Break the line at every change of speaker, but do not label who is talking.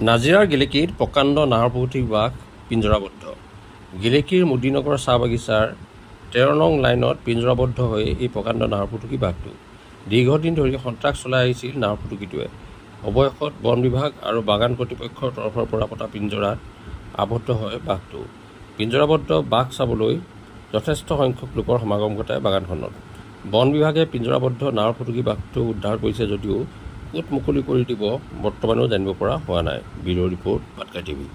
নাজিৰাৰ গেলেকীত প্ৰকাণ্ড নাহৰফুটুকী বাঘ পিঞ্জৰাবদ্ধ। গেলেকীৰ মুদিনগৰ চাহ বাগিচাৰ 13 নং লাইনত পিঞ্জৰাবদ্ধ হৈ এই প্ৰকাণ্ড নাহৰফুটুকী বাঘটো। দীৰ্ঘদিন ধৰি সন্ত্ৰাস চলাই আহিছিল নাহৰফুটুকীটোৱে। অৱশেষত বন বিভাগ আৰু বাগান কৰ্তৃপক্ষৰ তৰফৰ পৰা পতা পিঞ্জৰাত আবদ্ধ হয় বাঘটো। পিঞ্জৰাবদ্ধ বাঘ চাবলৈ যথেষ্ট সংখ্যক লোকৰ সমাগম ঘটায় বাগানখনত। বন বিভাগে পিঞ্জৰাবদ্ধ নাহৰফুটুকী বাঘটো উদ্ধাৰ কৰিছে যদিও ক'ত মুকলি কৰি দিব বৰ্তমানেও জানিব পৰা হোৱা নাই। Bureau' report, Patkai TV.